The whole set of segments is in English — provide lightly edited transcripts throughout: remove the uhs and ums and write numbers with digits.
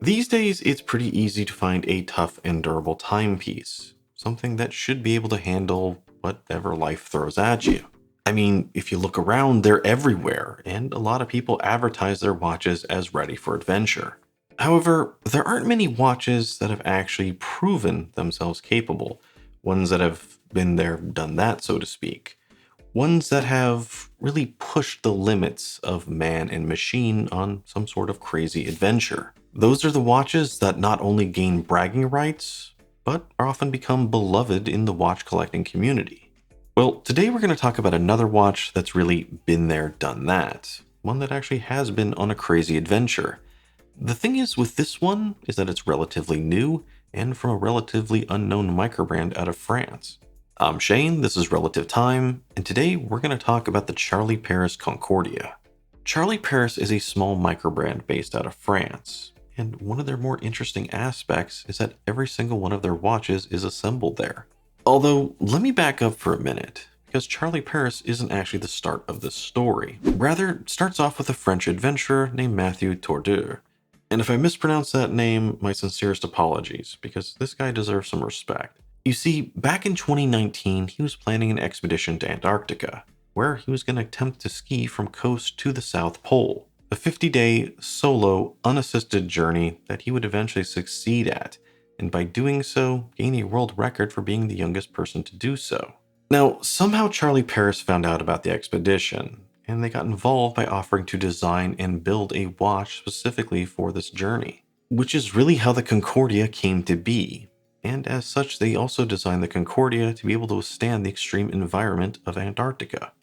These days, it's pretty easy to find a tough and durable timepiece, something that should be able to handle whatever life throws at you. I mean, if you look around, they're everywhere, and a lot of people advertise their watches as ready for adventure. However, there aren't many watches that have actually proven themselves capable, ones that have been there, done that, so to speak. Ones that have really pushed the limits of man and machine on some sort of crazy adventure. Those are the watches that not only gain bragging rights, but often become beloved in the watch collecting community. Well, today we're going to talk about another watch that's really been there, done that. One that actually has been on a crazy adventure. The thing is with this one is that it's relatively new and from a relatively unknown microbrand out of France. I'm Shane, this is Relative Time, and today we're going to talk about the Charlie Paris Concordia. Charlie Paris is a small microbrand based out of France, and one of their more interesting aspects is that every single one of their watches is assembled there. Although, let me back up for a minute, because Charlie Paris isn't actually the start of this story. Rather, it starts off with a French adventurer named Mathieu Tordur. And if I mispronounce that name, my sincerest apologies, because this guy deserves some respect. You see, back in 2019, he was planning an expedition to Antarctica, where he was going to attempt to ski from coast to the South Pole. A 50-day, solo, unassisted journey that he would eventually succeed at, and by doing so, gain a world record for being the youngest person to do so. Now, somehow Charlie Paris found out about the expedition, and they got involved by offering to design and build a watch specifically for this journey, which is really how the Concordia came to be. And as such, they also designed the Concordia to be able to withstand the extreme environment of Antarctica.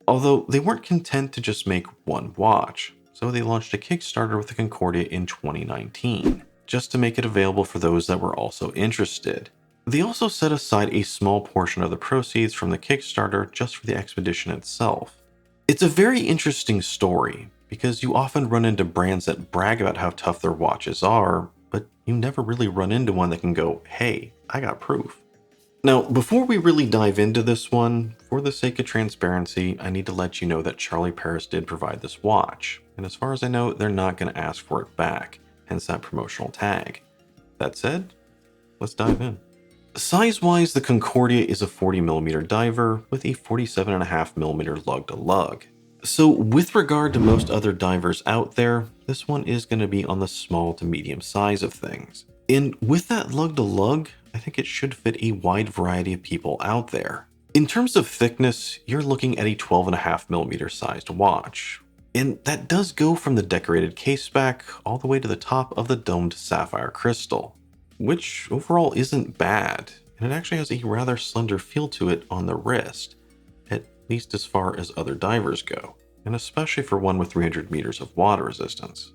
Although they weren't content to just make one watch, so they launched a Kickstarter with the Concordia in 2019, just to make it available for those that were also interested. They also set aside a small portion of the proceeds from the Kickstarter just for the expedition itself. It's a very interesting story, because you often run into brands that brag about how tough their watches are, but you never really run into one that can go, hey, I got proof. Now, before we really dive into this one, for the sake of transparency, I need to let you know that Charlie Paris did provide this watch, and as far as I know, they're not going to ask for it back, hence that promotional tag. That said, let's dive in. Size-wise, the Concordia is a 40mm diver with a 47.5mm lug-to-lug. So with regard to most other divers out there, this one is going to be on the small to medium size of things. And with that lug-to-lug, I think it should fit a wide variety of people out there. In terms of thickness, you're looking at a 12.5mm sized watch. And that does go from the decorated case back all the way to the top of the domed sapphire crystal, which overall isn't bad, and it actually has a rather slender feel to it on the wrist, at least as far as other divers go, and especially for one with 300 meters of water resistance.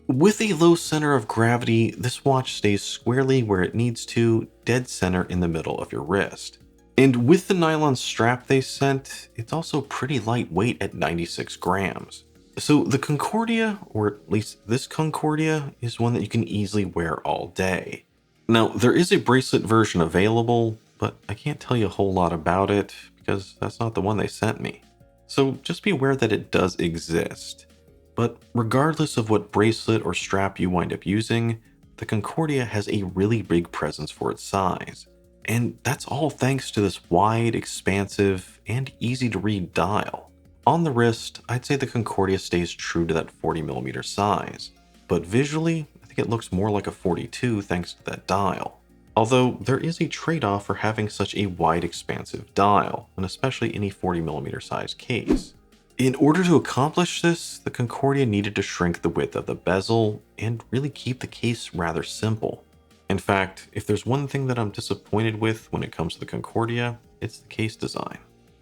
With a low center of gravity, this watch stays squarely where it needs to, dead center in the middle of your wrist. And with the nylon strap they sent, it's also pretty lightweight at 96 grams. So the Concordia, or at least this Concordia, is one that you can easily wear all day. Now, there is a bracelet version available, but I can't tell you a whole lot about it because that's not the one they sent me. So just be aware that it does exist. But regardless of what bracelet or strap you wind up using, the Concordia has a really big presence for its size. And that's all thanks to this wide, expansive, and easy to read dial. On the wrist, I'd say the Concordia stays true to that 40mm size, but visually, I think it looks more like a 42 thanks to that dial. Although there is a trade-off for having such a wide, expansive dial, and especially in a 40mm size case. In order to accomplish this, the Concordia needed to shrink the width of the bezel and really keep the case rather simple. In fact, if there's one thing that I'm disappointed with when it comes to the Concordia, it's the case design.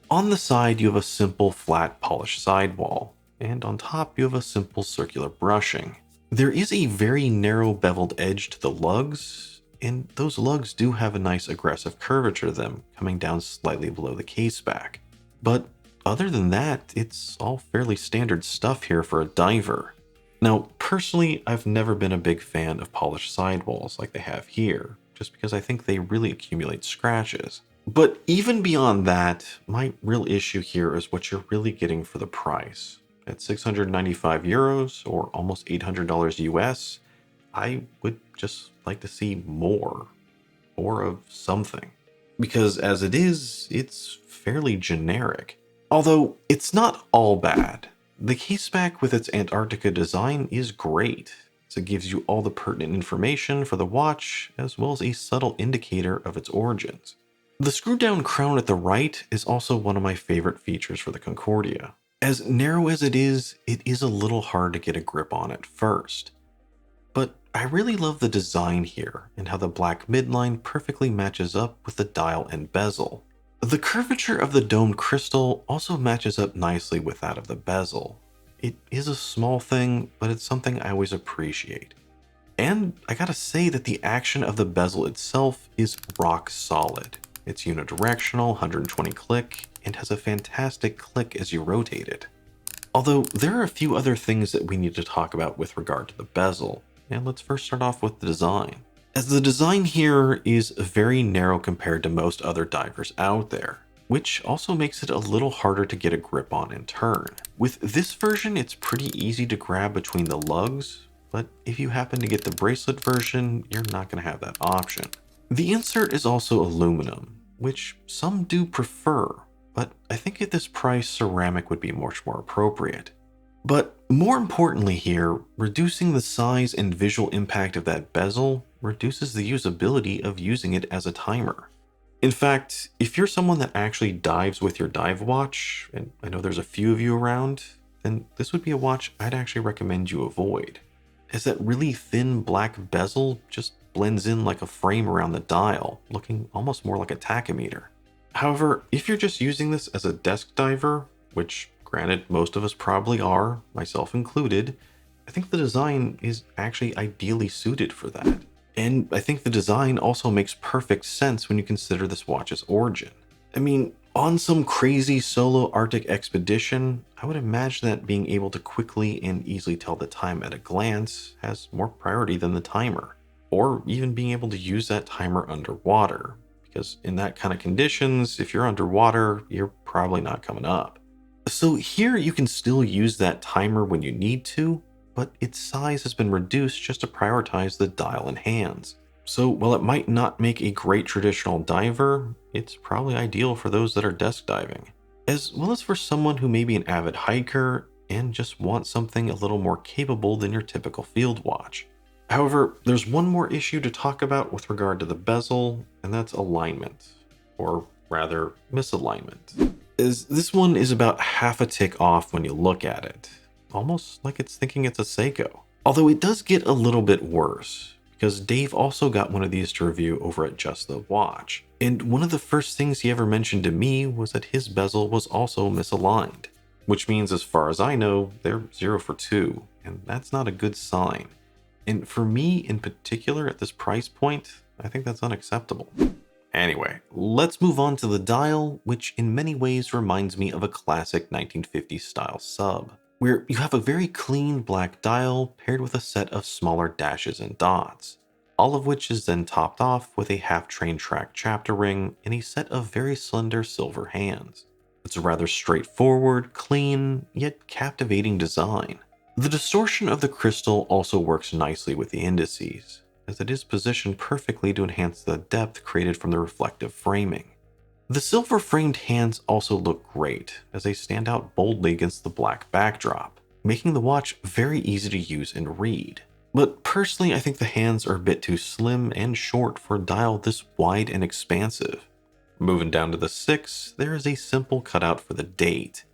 On the side, you have a simple flat polished sidewall, and on top you have a simple circular brushing. There is a very narrow beveled edge to the lugs, and those lugs do have a nice aggressive curvature to them, coming down slightly below the case back. But other than that, it's all fairly standard stuff here for a diver. Now, personally, I've never been a big fan of polished sidewalls like they have here, just because I think they really accumulate scratches. But even beyond that, my real issue here is what you're really getting for the price. At 695 euros, or almost $800 US, I would just like to see more of something. Because as it is, it's fairly generic. Although it's not all bad. The case back with its Antarctica design is great, as it gives you all the pertinent information for the watch, as well as a subtle indicator of its origins. The screw down crown at the right is also one of my favorite features for the Concordia. As narrow as it is a little hard to get a grip on at first. But I really love the design here and how the black midline perfectly matches up with the dial and bezel. The curvature of the domed crystal also matches up nicely with that of the bezel. It is a small thing, but it's something I always appreciate. And I gotta say that the action of the bezel itself is rock solid. It's unidirectional, 120 click, and has a fantastic click as you rotate it. Although there are a few other things that we need to talk about with regard to the bezel, and let's first start off with the design. As the design here is very narrow compared to most other divers out there, which also makes it a little harder to get a grip on and turn. With this version, it's pretty easy to grab between the lugs, but if you happen to get the bracelet version, you're not going to have that option. The insert is also aluminum, which some do prefer, but I think at this price, ceramic would be much more appropriate. But more importantly here, reducing the size and visual impact of that bezel reduces the usability of using it as a timer. In fact, if you're someone that actually dives with your dive watch, and I know there's a few of you around, then this would be a watch I'd actually recommend you avoid, as that really thin black bezel just blends in like a frame around the dial, looking almost more like a tachometer. However, if you're just using this as a desk diver, which granted most of us probably are, myself included, I think the design is actually ideally suited for that. And I think the design also makes perfect sense when you consider this watch's origin. I mean, on some crazy solo Arctic expedition, I would imagine that being able to quickly and easily tell the time at a glance has more priority than the timer, or even being able to use that timer underwater, because in that kind of conditions, if you're underwater, you're probably not coming up. So here you can still use that timer when you need to, but its size has been reduced just to prioritize the dial and hands. So while it might not make a great traditional diver, it's probably ideal for those that are desk diving, as well as for someone who may be an avid hiker and just wants something a little more capable than your typical field watch. However, there's one more issue to talk about with regard to the bezel, and that's alignment, or rather misalignment. As this one is about half a tick off when you look at it, almost like it's thinking it's a Seiko. Although it does get a little bit worse, because Dave also got one of these to review over at Just the Watch, and one of the first things he ever mentioned to me was that his bezel was also misaligned, which means as far as I know, they're 0 for 2, and that's not a good sign. And for me in particular at this price point, I think that's unacceptable. Anyway, let's move on to the dial, which in many ways reminds me of a classic 1950s style sub, where you have a very clean black dial paired with a set of smaller dashes and dots, all of which is then topped off with a half train track chapter ring and a set of very slender silver hands. It's a rather straightforward, clean, yet captivating design. The distortion of the crystal also works nicely with the indices, as it is positioned perfectly to enhance the depth created from the reflective framing. The silver framed hands also look great, as they stand out boldly against the black backdrop, making the watch very easy to use and read. But personally, I think the hands are a bit too slim and short for a dial this wide and expansive. Moving down to the 6, there is a simple cutout for the date.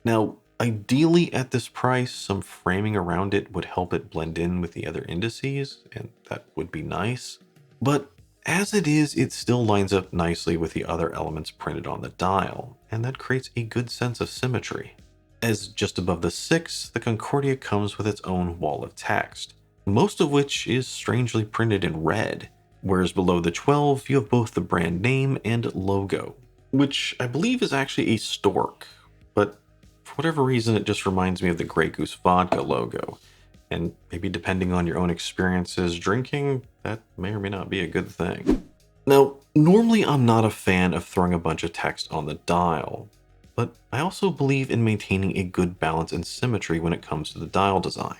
Now, ideally at this price, some framing around it would help it blend in with the other indices, and that would be nice. But as it is, it still lines up nicely with the other elements printed on the dial, and that creates a good sense of symmetry. As just above the 6, the Concordia comes with its own wall of text, most of which is strangely printed in red, whereas below the 12 you have both the brand name and logo, which I believe is actually a Stork, but for whatever reason it just reminds me of the Grey Goose Vodka logo, and maybe depending on your own experiences drinking, that may or may not be a good thing. Now, normally I'm not a fan of throwing a bunch of text on the dial, but I also believe in maintaining a good balance and symmetry when it comes to the dial design.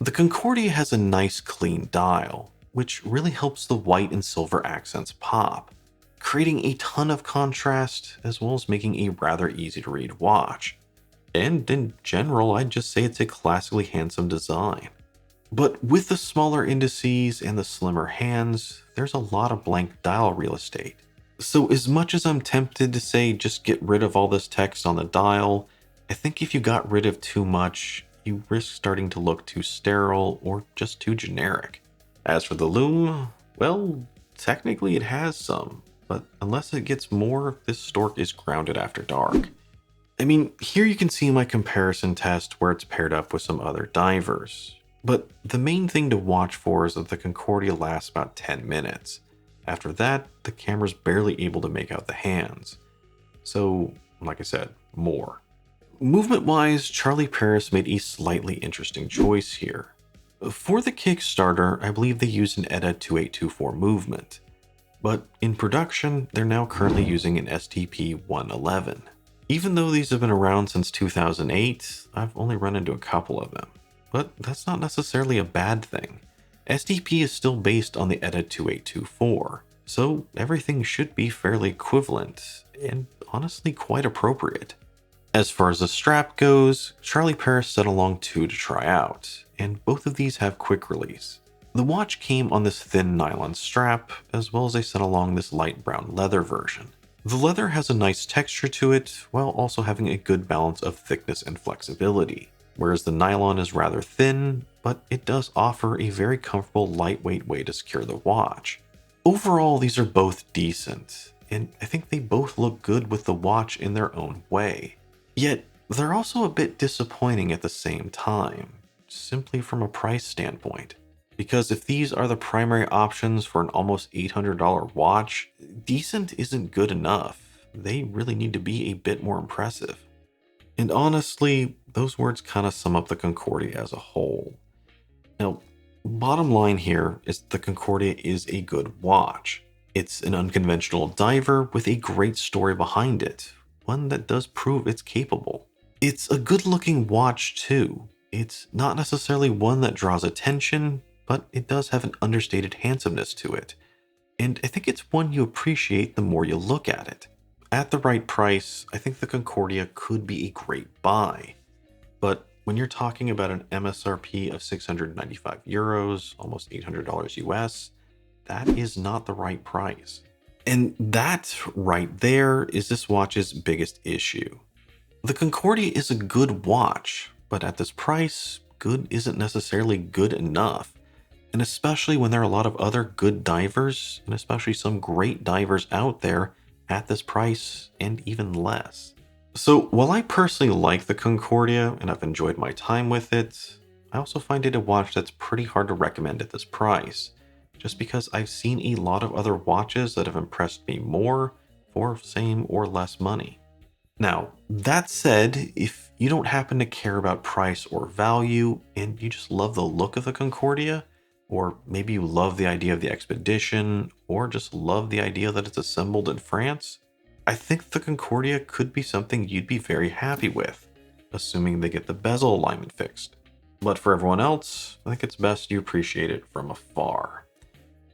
The Concordia has a nice clean dial, which really helps the white and silver accents pop, creating a ton of contrast as well as making a rather easy to read watch. And in general, I'd just say it's a classically handsome design. But with the smaller indices and the slimmer hands, there's a lot of blank dial real estate. So as much as I'm tempted to say just get rid of all this text on the dial, I think if you got rid of too much, you risk starting to look too sterile or just too generic. As for the lume, well, technically it has some, but unless it gets more, this Stork is grounded after dark. I mean, here you can see my comparison test where it's paired up with some other divers. But the main thing to watch for is that the Concordia lasts about 10 minutes. After that, the camera's barely able to make out the hands. So, like I said, more. Movement-wise, Charlie Paris made a slightly interesting choice here. For the Kickstarter, I believe they used an ETA 2824 movement. But in production, they're now currently using an STP-111. Even though these have been around since 2008, I've only run into a couple of them. But that's not necessarily a bad thing. SDP is still based on the ETA 2824, so everything should be fairly equivalent, and honestly quite appropriate. As far as the strap goes, Charlie Paris sent along two to try out, and both of these have quick release. The watch came on this thin nylon strap, as well as they sent along this light brown leather version. The leather has a nice texture to it, while also having a good balance of thickness and flexibility, whereas the nylon is rather thin, but it does offer a very comfortable lightweight way to secure the watch. Overall, these are both decent, and I think they both look good with the watch in their own way. Yet, they're also a bit disappointing at the same time, simply from a price standpoint. Because if these are the primary options for an almost $800 watch, decent isn't good enough. They really need to be a bit more impressive. And honestly, those words kind of sum up the Concordia as a whole. Now, bottom line here is the Concordia is a good watch. It's an unconventional diver with a great story behind it, one that does prove it's capable. It's a good looking watch too. It's not necessarily one that draws attention, but it does have an understated handsomeness to it. And I think it's one you appreciate the more you look at it. At the right price, I think the Concordia could be a great buy. But when you're talking about an MSRP of 695 euros, almost $800 US, that is not the right price. And that right there is this watch's biggest issue. The Concordia is a good watch, but at this price, good isn't necessarily good enough. And especially when there are a lot of other good divers, and especially some great divers out there at this price and even less. So while I personally like the Concordia and I've enjoyed my time with it, I also find it a watch that's pretty hard to recommend at this price, just because I've seen a lot of other watches that have impressed me more for same or less money. Now, that said, if you don't happen to care about price or value and you just love the look of the Concordia, or maybe you love the idea of the expedition, or just love the idea that it's assembled in France, I think the Concordia could be something you'd be very happy with, assuming they get the bezel alignment fixed. But for everyone else, I think it's best you appreciate it from afar.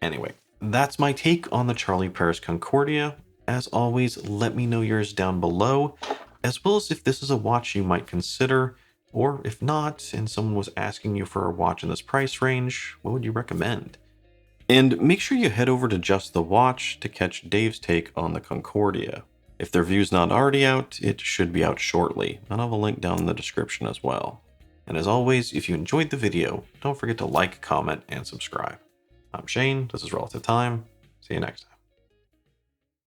Anyway, that's my take on the Charlie Paris Concordia. As always, let me know yours down below, as well as if this is a watch you might consider, or if not, and someone was asking you for a watch in this price range, what would you recommend? And make sure you head over to Just the Watch to catch Dave's take on the Concordia. If their review's not already out, it should be out shortly, and I'll have a link down in the description as well. And as always, if you enjoyed the video, don't forget to like, comment, and subscribe. I'm Shane, this is Relative Time. See you next time.